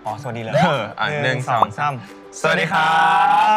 อ๋อสวัสดีเลย1 2 3สวัสดีครั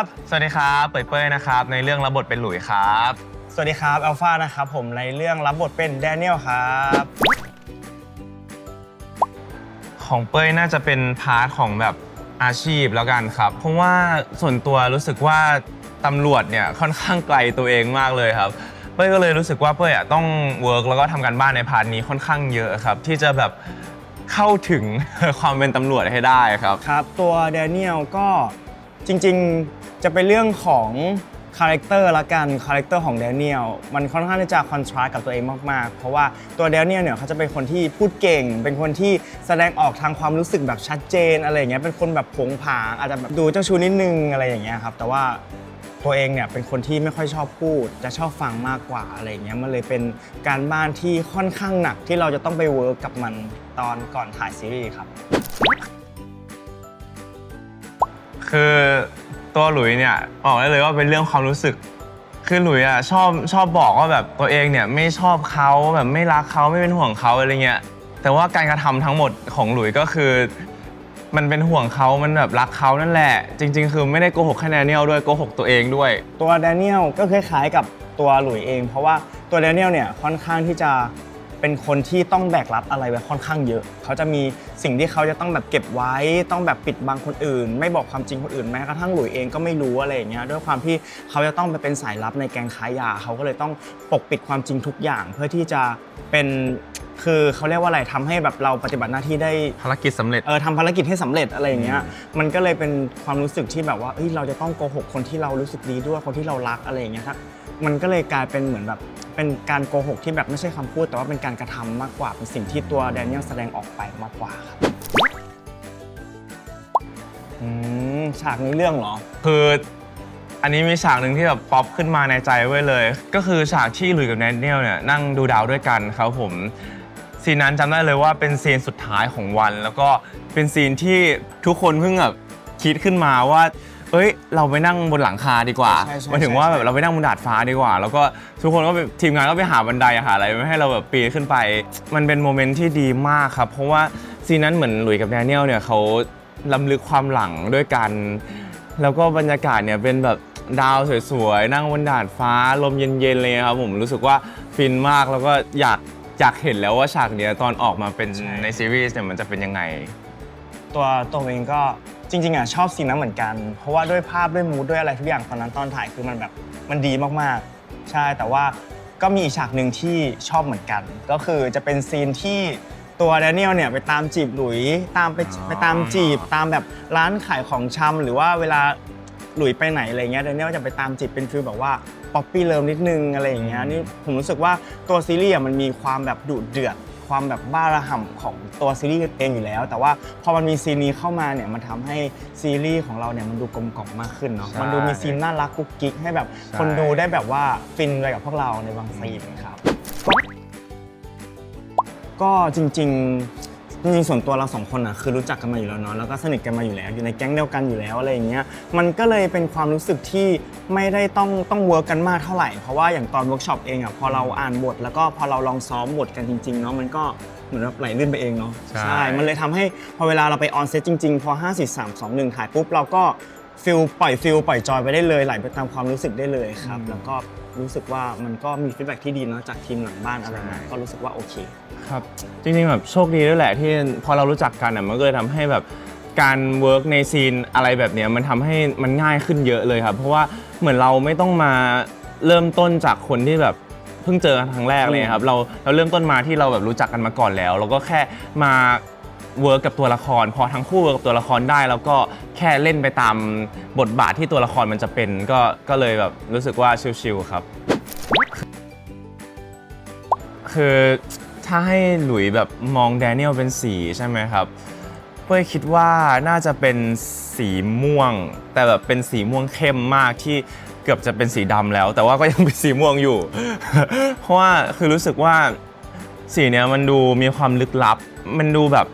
บสวัสดีครับเป้ยๆนะครับในเรื่องรับบทเป็นหลุยครับสวัสดีครับอัลฟานะครับผมในเรื่องรับบทเป็นแดเนียลครับของเป้ยน่าจะเป็นพาร์ทของแบบอาชีพแล้วกันครับเพราะว่าส่วนตัวรู้สึกว่าตำรวจเนี่ยค่อนข้างไกลตัวเองมากเลยครับเป้ยก็เลยรู้สึกว่าเป้ยต้องเวิร์กแล้วก็ทำการบ้านในพาร์ทนี้ค่อนข้างเยอะครับที่จะแบบเข้าถึง ความเป็นตำรวจให้ได้ครับครับตัวแดเนียลก็จริงๆจะเป็นเรื่องของคาแรคเตอร์ละกันคาแรคเตอร์ของแดเนียลมันค่อนข้างที่จะคอนทราสต์กับตัวเองมากๆเพราะว่าตัวแดเนียลเนี่ยเขาจะเป็นคนที่พูดเก่งเป็นคนที่แสดงออกทางความรู้สึกแบบชัดเจนอะไรอย่างเงี้ยเป็นคนแบบผงผางอาจจะแบบดูเจ้าชู้นิดนึงอะไรอย่างเงี้ยครับแต่ว่าตัวเองเนี่ยเป็นคนที่ไม่ค่อยชอบพูดจะชอบฟังมากกว่าอะไรอย่างเงี้ยมันเลยเป็นการบ้านที่ค่อนข้างหนักที่เราจะต้องไปเวิร์กกับมันตอนก่อนถ่ายซีรีส์ครับ คือตัวหลุยเนี่ยบอกได้เลยว่าเป็นเรื่องความรู้สึกคือหลุยอ่ะชอบบอกว่าแบบตัวเองเนี่ยไม่ชอบเขาแบบไม่รักเขาไม่เป็นห่วงเขาอะไรเงี้ยแต่ว่าการกระทำทั้งหมดของหลุยก็คือมันเป็นห่วงเขามันแบบรักเขานั่นแหละจริงๆคือไม่ได้โกหกแค่แดเนียลด้วยโกหกตัวเองด้วยตัวแดเนียลก็คล้ายๆกับตัวหลุยเองเพราะว่าตัวแดเนียลเนี่ยค่อนข้างที่จะเป็นคนที่ต้องแบกรับอะไรไว้ค่อนข้างเยอะเขาจะมีสิ่งที่เขาจะต้องแบบเก็บไว้ต้องแบบปิดบังคนอื่นไม่บอกความจริงคนอื่นแม้กระทั่งหลุยเองก็ไม่รู้อะไรอย่างเงี้ยด้วยความที่เขาจะต้องไปเป็นสายลับในแก๊งค้ายาเขาก็เลยต้องปกปิดความจริงทุกอย่างเพื่อที่จะเป็นคือเขาเรียกว่าอะไรทำให้แบบเราปฏิบัติหน้าที่ได้ภารกิจสำเร็จทำภารกิจให้สำเร็จอะไรอย่างเงี้ยมันก็เลยเป็นความรู้สึกที่แบบว่าเราจะต้องโกหกคนที่เรารู้สึกดีด้วยคนที่เรารักอะไรอย่างเงี้ยครับมันก็เลยกลายเป็นเหมือนแบบเป็นการโกหกที่แบบไม่ใช่คำพูดแต่ว่าเป็นการกระทำมากกว่าเป็นสิ่งที่ตัวแดเนียลแสดงออกไปมากกว่าครับฉากในเรื่องเหรอคืออันนี้มีฉากหนึ่งที่แบบป๊อปขึ้นมาในใจไว้เลยก็คือฉากที่หลุยส์กับแดเนียลเนี่ยนั่งดูดาวด้วยกันครับผมซีนนั้นจำได้เลยว่าเป็นซีนสุดท้ายของวันแล้วก็เป็นซีนที่ทุกคนเพิ่งแบบคิดขึ้นมาว่าเราไปนั่งบนหลังคาดีกว่าหมายถึงว่าแบบเราไปนั่งบนดาดฟ้าดีกว่าแล้วก็ทุกคนก็ทีมงานก็ไปหาบันไดหาอะไรไม่ให้เราแบบปีนขึ้นไปมันเป็นโมเมนต์ที่ดีมากครับเพราะว่าซีนนั้นเหมือนหลุยส์กับแดเนียลเนี่ยเขาล้ำลึกความหลังด้วยกันแล้วก็บรรยากาศเนี่ยเป็นแบบดาวสวยๆนั่งบนดาดฟ้าลมเย็นๆเลยครับผมรู้สึกว่าฟินมากแล้วก็อยากเห็นแล้วว่าฉากเนี้ยตอนออกมาเป็นในซีรีส์เนี่ยมันจะเป็นยังไงตัวเองก็จริงๆชอบซีนนั้นเหมือนกันเพราะว่าด้วยภาพด้วยมูดด้วยอะไรทุกอย่างตอนนั้นตอนถ่ายคือมันแบบมันดีมากๆใช่แต่ว่าก็มีอีกฉากหนึ่งที่ชอบเหมือนกันก็คือจะเป็นซีนที่ตัวแดเนียลเนี่ยไปตามจีบหลุยไปตามจีบตามแบบร้านขายของชำหรือว่าเวลาหลุยไปไหนอะไรเงี้ยแดเนียลจะไปตามจีบเป็นฟีลแบบว่าป๊อปปี้เลิฟนิดนึงอะไรอย่างเงี้ยนี่ผมรู้สึกว่าตัวซีรีส์มันมีความแบบดุเดือดความแบบบ้าระห่ำของตัวซีรีส์เองอยู่แล้วแต่ว่าพอมันมีซีนนี้เข้ามาเนี่ยมันทำให้ซีรีส์ของเราเนี่ยมันดูกลมกล่อมมากขึ้นเนาะมันดูมีซีนน่ารักกุ๊กกิ๊กให้แบบคนดูได้แบบว่าฟินไปกับพวกเราในบางซีนครับก็จริงส่วนตัวเราสองคนคือรู้จักกันมาอยู่แล้วเนาะแล้วก็สนิทกันมาอยู่แล้วอยู่ในแก๊งเดียวกันอยู่แล้วอะไรอย่างเงี้ยมันก็เลยเป็นความรู้สึกที่ไม่ได้ต้องเวิร์กกันมากเท่าไหร่เพราะว่าอย่างตอนเวิร์กช็อปเองพอเราอ่านบทแล้วก็พอเราลองซ้อมบทกันจริงๆเนาะมันก็เหมือนแบบไหลลื่นไปเองเนาะใช่มันเลยทำให้พอเวลาเราไปออนเซตจริงๆพอ5 4 3 2 1ถ่ายปุ๊บเราก็ปล่อยจอยไปได้เลยไหลไปตามความรู้สึกได้เลยครับแล้วก็รู้สึกว่ามันก็มีฟีดแบ็กที่ดีเนาะจากทีมหลังบ้านอะไรมาก็รู้สึกว่าโอเคครับจริงๆแบบโชคดีด้วยแหละที่พอเรารู้จักกันมันก็เลยทำให้แบบการเวิร์กในซีนอะไรแบบนี้มันทำให้มันง่ายขึ้นเยอะเลยครับเพราะว่าเหมือนเราไม่ต้องมาเริ่มต้นจากคนที่แบบเพิ่งเจอกันครั้งแรกเลยครับเราเริ่มต้นมาที่เราแบบรู้จักกันมาก่อนแล้วแล้วก็แค่มาเวิร์กกับตัวละครพอทั้งคู่เวิร์กกับตัวละครได้แล้วก็แค่เล่นไปตามบทบาทที่ตัวละครมันจะเป็นก็เลยแบบรู้สึกว่าชิลๆครับคือถ้าให้หลุยแบบมองแดเนียลเป็นสีใช่ไหมครับเป้ยคิดว่าน่าจะเป็นสีม่วงแต่แบบเป็นสีม่วงเข้มมากที่เกือบจะเป็นสีดำแล้วแต่ว่าก็ยังเป็นสีม่วงอยู่ เพราะว่าคือรู้สึกว่าสีเนี้ยมันดูมีความลึกลับมันดูแบบ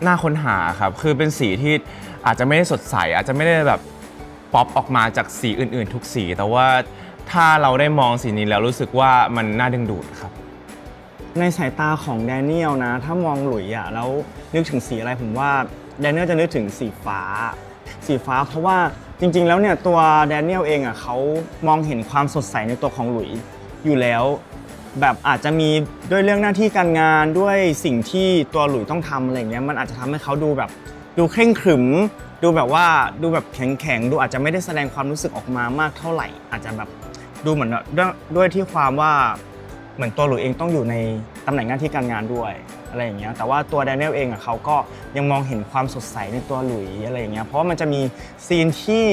น่าค้นหาครับคือเป็นสีที่อาจจะไม่ได้สดใสอาจจะไม่ได้แบบป๊อปออกมาจากสีอื่นๆทุกสีแต่ว่าถ้าเราได้มองสีนี้แล้วรู้สึกว่ามันน่าดึงดูดครับในสายตาของแดเนียลนะถ้ามองหลุยแล้วนึกถึงสีอะไรผมว่า แดเนียลจะนึกถึงสีฟ้าเพราะว่าจริงๆแล้วเนี่ยตัวแดเนียลเองอ่ะเขามองเห็นความสดใสในตัวของหลุยอยู่แล้วแบบอาจจะมีด้วยเรื่องหน้าที่การงานด้วยสิ่งที่ตัวหลุยต้องทำอะไรเงี้ยมันอาจจะทำให้เขาดูแบบดูเคร่งขรึมดูแบบว่าดูแบบแข็งดูอาจจะไม่ได้แสดงความรู้สึกออกมามากเท่าไหร่อาจจะแบบดูเหมือนด้วยที่ความว่าเหมือนตัวหลุยเองต้องอยู่ในตำแหน่งหน้าที่การงานด้วยอะไรอย่างเงี้ยแต่ว่าตัวแดเนียลเองอ่ะเขาก็ยังมองเห็นความสดใสในตัวหลุยอะไรอย่างเงี้ยเพราะว่ามันจะมีซีนที่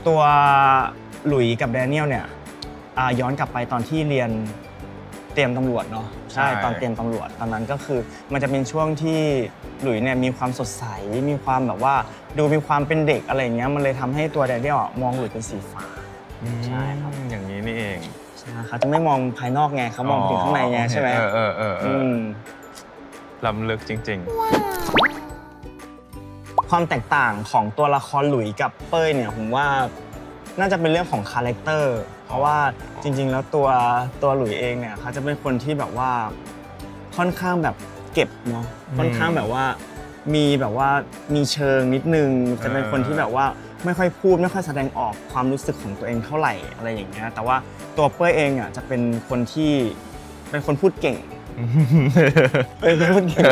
ตัวหลุยกับแดเนียลเนี่ยย้อนกลับไปตอนที่เรียนเตรียมตำรวจเนาะใช่ตอนเตรียมตำรวจตอนนั้นก็คือมันจะเป็นช่วงที่หลุยเนี่ยมีความสดใสมีความแบบว่าดูมีความเป็นเด็กอะไรอย่างเงี้ยมันเลยทำให้ตัวแดเนียลมองหลุยเป็นสีฟ้าใช่ครับอย่างนี้นี่เองใช่เขาจะไม่มองภายนอกไงเขามองไปถึงข้างในไงใช่ไหมล้ำลึกจริงๆความแตกต่างของตัวละครหลุยกับเป้ยเนี่ยผมว่าน่าจะเป็นเรื่องของคาแรคเตอร์เพราะว่าจริงๆแล้วตัวหลุยเองเนี่ยเขาจะเป็นคนที่แบบว่าค่อนข้างแบบเก็บเนาะค่อนข้างแบบว่ามีเชิงนิดนึงจะเป็นคนที่แบบว่าไม่ค่อยพูดไม่ค่อยแสดงออกความรู้สึกของตัวเองเท่าไหร่อะไรอย่างเงี้ยแต่ว่าตัวเป้ยเองอ่ะจะเป็นคนที่เป็นคนพูดเก่งเป็นคนพูดเก่ง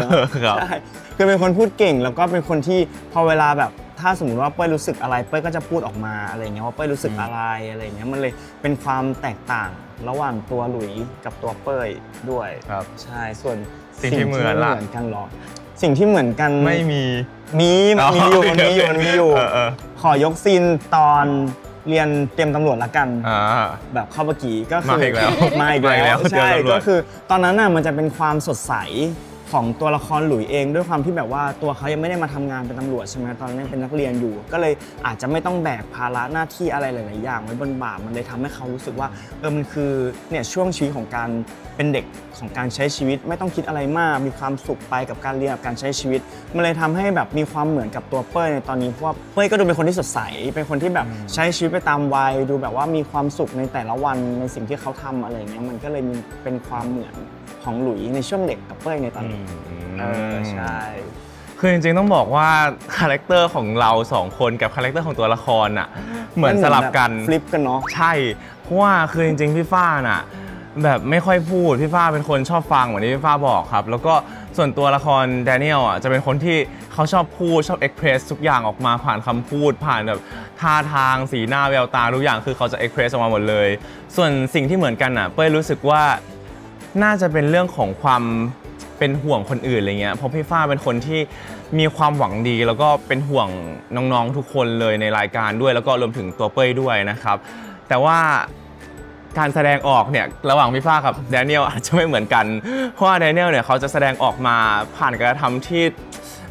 ใช่คือเป็นคนพูดเก่งแล้วก็เป็นคนที่พอเวลาแบบถ้าสมมติว่าเป้ยรู้สึกอะไรเป้ยก็จะพูดออกมาอะไรเงี้ยว่าเป้ยรู้สึกอะไรอะไรเงี้ยมันเลยเป็นความแตกต่างระหว่างตัวหลุยกับตัวเป้ยด้วยใช่ส่วนสิ่งที่เหมือนกันหรอสิ่งที่เหมือนกันไม่มีอยู่ขอยกซีนตอนเรียนเตรียมตำรวจละกันแบบเข้าเมื่อกี้ก็คือมาอีกแล้วใช่ก็คือตอนนั้นน่ะมันจะเป็นความสดใสของตัวละครหลุยเองด้วยความที่แบบว่าตัวเขายังไม่ได้มาทำงานเป็นตำรวจใช่ไหมตอนนั้นเป็นนักเรียนอยู่ก็เลยอาจจะไม่ต้องแบกภาระหน้าที่อะไรหลายๆอย่างไว้บนบ่ามันเลยทำให้เขารู้สึกว่ามันคือเนี่ยช่วงชีวิตของการเป็นเด็กของการใช้ชีวิตไม่ต้องคิดอะไรมากมีความสุขไปกับการเรียนกับการใช้ชีวิตมันเลยทำให้แบบมีความเหมือนกับตัวเป้ยในตอนนี้เพราะว่าเป้ยก็ดูเป็นคนที่สดใสเป็นคนที่แบบใช้ชีวิตไปตามวัยดูแบบว่ามีความสุขในแต่ละวันในสิ่งที่เขาทำอะไรเงี้ยมันก็เลยมีเป็นความเหมือนของหลุยในช่วงเด็กกับเป้ยในตอนนี้ใช่คือจริงๆต้องบอกว่าคาแรคเตอร์ของเรา2คนกับคาแรคเตอร์ของตัวละครอ่ะเหมือนสลับกันฟลิปกันเนาะใช่เพราะว่าคือจริงๆพี่ฟ้าน่ะแบบไม่ค่อยพูดพี่ฟ้าเป็นคนชอบฟังเหมือนที่พี่ฟ้าบอกครับแล้วก็ส่วนตัวละครแดเนียลอ่ะจะเป็นคนที่เขาชอบพูดชอบเอ็กเพรสทุกอย่างออกมาผ่านคำพูดผ่านแบบท่าทางสีหน้าแววตาทุกอย่างคือเขาจะเอ็กเพรสออกมาหมดเลยส่วนสิ่งที่เหมือนกันอ่ะเป้ยรู้สึกว่าน่าจะเป็นเรื่องของความเป็นห่วงคนอื่นอะไรเงี้ยเพราะพี่ฟ้าเป็นคนที่มีความหวังดีแล้วก็เป็นห่วงน้องๆทุกคนเลยในรายการด้วยแล้วก็รวมถึงตัวเป้ยด้วยนะครับแต่ว่าการแสดงออกเนี่ยระหว่างพี่ฟ้ากับแดเนียลอาจจะไม่เหมือนกันเพราะว่าแดเนียลเนี่ยเขาจะแสดงออกมาผ่านการกระทำที่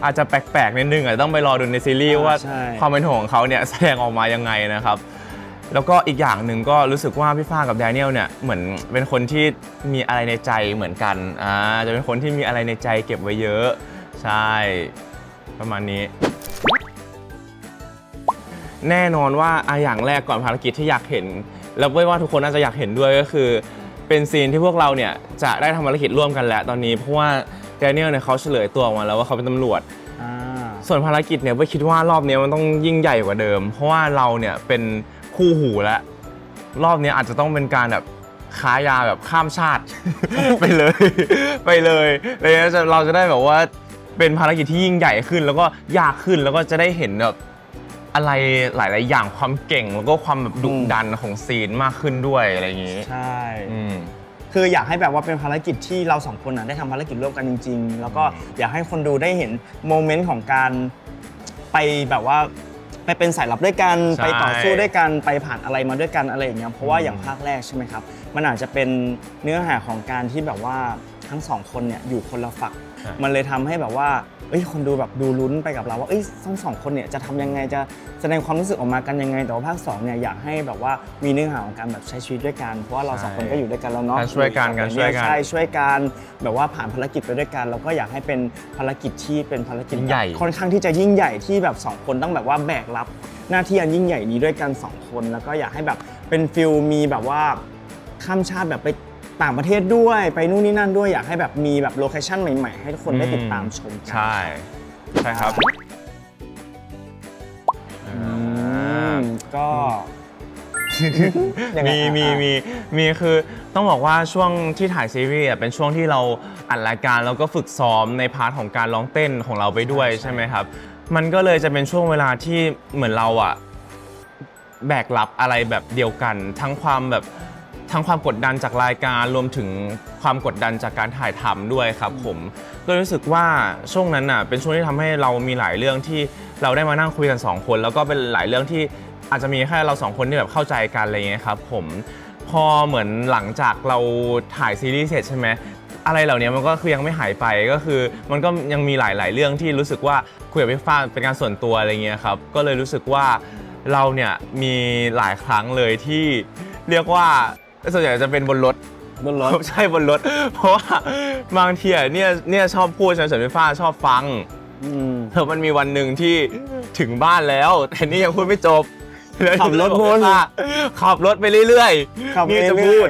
อาจจะแปลกๆนิดนึงอาจจะต้องไปรอดูในซีรีส์ว่าความเป็นห่วงของเขาเนี่ยแสดงออกมายังไงนะครับแล้วก็อีกอย่างหนึ่งก็รู้สึกว่าพี่ฟ้ากับแดเนียลเนี่ยเหมือนเป็นคนที่มีอะไรในใจเหมือนกันจะเป็นคนที่มีอะไรในใจเก็บไว้เยอะใช่ประมาณนี้แน่นอนว่าอย่างแรกก่อนภารกิจที่อยากเห็นแล้วเป้ยว่าทุกคนน่าจะอยากเห็นด้วยก็คือเป็นซีนที่พวกเราเนี่ยจะได้ทำภารกิจร่วมกันแล้วตอนนี้เพราะว่าแดเนียลเนี่ยเขาเฉลยตัวออกมาแล้วว่าเขาเป็นตำรวจส่วนภารกิจเนี่ยเป้ยคิดว่ารอบนี้มันต้องยิ่งใหญ่กว่าเดิมเพราะว่าเราเนี่ยเป็นคู่หูแล้วรอบนี้อาจจะต้องเป็นการแบบค้ายาแบบข้ามชาติ ไปเลยเราจะได้แบบว่าเป็นภารกิจที่ยิ่งใหญ่ขึ้นแล้วก็ยากขึ้นแล้วก็จะได้เห็นแบบอะไรหลายๆอย่างความเก่งแล้วก็ความแบบดุดันของซีนมากขึ้นด้วยอะไรอย่างนี้ใช่คืออยากให้แบบว่าเป็นภารกิจที่เรา2คนได้ทำภารกิจร่วมกันจริงๆแล้วก็อยากให้คนดูได้เห็นโมเมนต์ของการไปแบบว่าไปเป็นสายลับด้วยกันไปต่อสู้ด้วยกันไปผ่านอะไรมาด้วยกันอะไรอย่างเงี้ยเพราะว่าอย่างภาคแรกใช่ไหมครับมันอาจจะเป็นเนื้อหาของการที่แบบว่าทั้ง2คนเนี่ยอยู่คนละฝั่งมันเลยทำให้แบบว่าคนดูแบบดูลุ้นไปกับเราว่าทั้ง2คนเนี่ยจะทำยังไงจะแสดงความรู้สึกออกมากันยังไงแต่ว่าภาค2เนี่ยอยากให้แบบว่ามีเนื้อหาของการแบบใช้ชีวิตด้วยกันเพราะว่าเรา2คนก็อยู่ด้วยกันแล้วเนาะช่วยกันช่วยกันแบบว่าผ่านภารกิจไปด้วยกันเราก็อยากให้เป็นภารกิจที่เป็นภารกิจใหญ่ค่อนข้างที่จะยิ่งใหญ่ที่แบบ2คนต้องแบบว่าแบกรับหน้าที่อันยิ่งใหญ่นี้ด้วยกัน2คนแล้วก็อยากให้แบบเป็นฟิลมีแบบว่าข้ามชาติแบบไปต่างประเทศด้วยไปนู่นนี่นั่นด้วยอยากให้แบบมีแบบโลเคชั่นใหม่ๆให้ทุกคนได้ติดตามชมกันใช่ครับ ก็ยังไง มีคือต้องบอกว่าช่วงที่ถ่ายซีรีส์เป็นช่วงที่เราอัดรายการแล้วก็ฝึกซ้อมในพาร์ทของการร้องเต้นของเราไปด้วยใช่ไหมครับมันก็เลยจะเป็นช่วงเวลาที่เหมือนเราแบกรับอะไรแบบเดียวกันทั้งความกดดันจากรายการรวมถึงความกดดันจากการถ่ายทำด้วยครับผมก็รู้สึกว่าช่วงนั้นเป็นช่วงที่ทำให้เรามีหลายเรื่องที่เราได้มานั่งคุยกัน2คนแล้วก็เป็นหลายเรื่องที่อาจจะมีแค่เรา2คนที่แบบเข้าใจกันอะไรเงี้ยครับผมพอเหมือนหลังจากเราถ่ายซีรีส์เสร็จใช่ไหมอะไรเหล่านี้มันก็คือยังไม่หายไปก็คือมันก็ยังมีหลายๆเรื่องที่รู้สึกว่าคุยกับพี่ฟ้าเป็นการส่วนตัวอะไรเงี้ยครับก็เลยรู้สึกว่าเราเนี่ยมีหลายครั้งเลยที่เรียกว่าส่วนใหญ่จะเป็นบนรถใช่บนรถเพราะว่าบางทีเนี่ยชอบพูดส่วนพี่ฟ้าชอบฟังมันมีวันหนึ่งที่ถึงบ้านแล้วแต่นี่ยังพูดไม่จบ ขับรถวนขับรถไปเรื่อยๆนี่จะพูด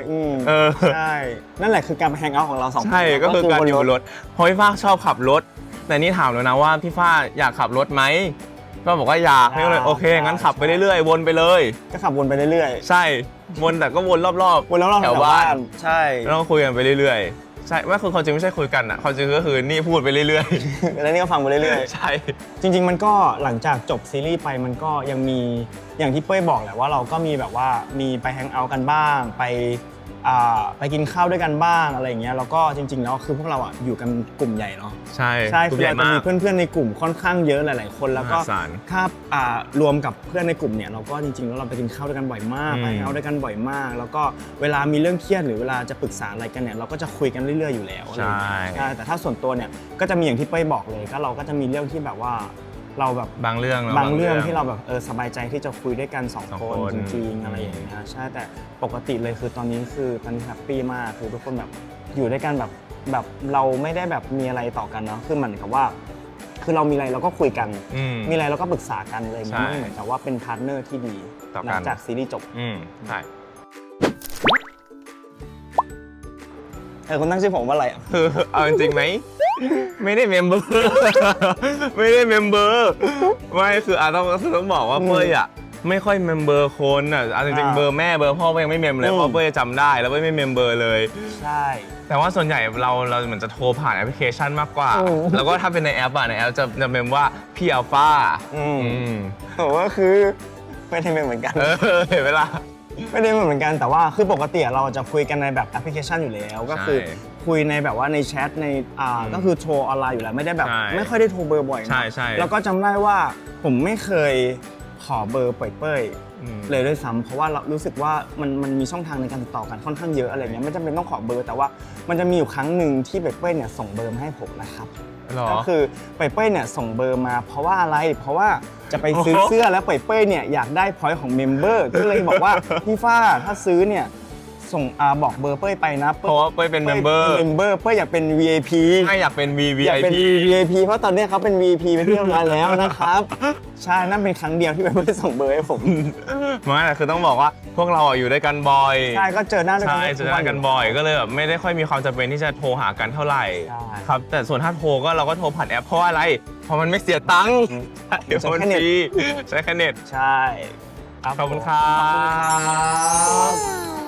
ใช่นั่นแหละคือการแฮงเอาท์ของเรา2คนใช่ก็คือการอยู่บนรถเพราะพี่ฟ้าชอบขับรถแต่นี่ถามเลยนะว่าพี่ฟ้าอยากขับรถไหมก็บอกว่าอยากนี่เลยโอเคงั้นขับไปเรื่อยๆวนไปเลยก็ขับวนไปเรื่อยๆใช่วนแต่ก็วนรอบๆแถวบ้านใช่แล้วก็คุยกันไปเรื่อยๆใช่ว่าคือความจริงไม่ใช่คุยกันความจริงก็คือนี่พูดไปเรื่อยๆแล้วนี่ก็ฟังไปเรื่อยๆใช่จริงๆมันก็หลังจากจบซีรีส์ไปมันก็ยังมีอย่างที่เป้ยบอกแหละว่าเราก็มีแบบว่ามีไปแฮงเอาท์กันบ้างไปกินข้าวด้วยกันบ้างอะไรอย่างเงี้ยแล้วก็จริงๆแล้วคือพวกเราอยู่กันกลุ่มใหญ่เนาะใช่คือเราจะมีเพื่อนๆในกลุ่มค่อนข้างเยอะหลายๆคนแล้วก็ถ้ารวมกับเพื่อนในกลุ่มเนี่ยเราก็จริงๆแล้วเราไปกินข้าวด้วยกันบ่อยมากไปแฮงเอาท์ด้วยกันบ่อยมากแล้วก็เวลามีเรื่องเครียดหรือเวลาจะปรึกษาอะไรกันเนี่ยเราก็จะคุยกันเรื่อยๆอยู่แล้วใช่แต่ถ้าส่วนตัวเนี่ยก็จะมีอย่างที่เป้ยบอกเลยก็เราก็จะมีเรื่องที่แบบว่าเราแบบบางเรื่องที่เราแบบสบายใจที่จะคุยด้วยกัน2คนจริงๆอะไรอย่างเงี้ยใช่แต่ปกติเลยคือตอนนี้แฮปปี้มากคือทุกคนแบบอยู่ด้วยกันแบบเราไม่ได้แบบมีอะไรต่อกันเนาะคือเหมือนกับว่าคือเรามีอะไรเราก็คุยกันมีอะไรเราก็ปรึกษากันอะไรอย่างเงี้ยมันเหมือนกับว่าเป็นพาร์ทเนอร์ที่ดีหลังจากซีรีส์จบใช่คุณตั้งชื่อผมว่าอะไรเอาจริงไหมไม่ได้เมมเบอร์ไม่คือต้องบอกว่าเป้ยไม่ค่อยเมมเบอร์คนจริงๆเบอร์แม่เบอร์พ่อก็ยังไม่เมมเลยเพราะเป้ยจำได้แล้วเป้ยไม่เมมเบอร์เลยใช่แต่ว่าส่วนใหญ่เราเหมือนจะโทรผ่านแอปพลิเคชันมากกว่าแล้วก็ถ้าเป็นในแอปจะเมมว่าพี่อัลฟาก็คือไม่ได้เมมเหมือนกันเห็นเวลาไม่ได้เหมือนกันแต่ว่าคือปกติเราจะคุยกันในแบบแอปพลิเคชันอยู่แล้วก็คือคุยในแบบว่าในแชทในก็คือโทรออนไลน์อยู่แล้วไม่ได้แบบไม่ค่อยได้โทรเบอร์บ่อยนะแล้วก็จำได้ว่าผมไม่เคยขอเบอร์เป้ยเลยด้วยซ้ำเพราะว่าเรารู้สึกว่ามันมีช่องทางในการติดต่อกันค่อนข้างเยอะอะไรเงี้ยไม่จำเป็นต้องขอเบอร์แต่ว่ามันจะมีอยู่ครั้งหนึ่งที่เป้ยเนี่ยส่งเบอร์มาให้ผมนะครับก็คือเป้ยเนี่ยส่งเบอร์มาเพราะว่าอะไรเพราะว่าจะไปซื้อเสื้อแล้วเป้ยเนี่ยอยากได้พอยต์ของเมมเบอร์ก็เลยบอกว่าพี่ฟ้าถ้าซื้อเนี่ยส่งบอกเบอร์เป้ยไปนะเพราะว่าเป้ยเป็นเมมเบอร์เป้ยอยากเป็น VIP ไม่อยากเป็น VIP เพราะตอนนี้เขาเป็น VIP เป็นที่ทำงานแล้วนะครับใช่นั่นเป็นครั้งเดียวที่เป้ยส่งเบอร์ให้ผมไม่แต่คือต้องบอกว่าพวกเราอยู่ด้วยกันบ่อยใช่ก็เจอหน้ากันบ่อยก็เลยแบบไม่ได้ค่อยมีความจำเป็นที่จะโทรหากันเท่าไหร่ครับแต่ส่วนถ้าโทรก็เราก็โทรผ่านแอปเพราะอะไรเพราะมันไม่เสียตังค์ใช้แค่เน็ตใช่ขอบคุณครับ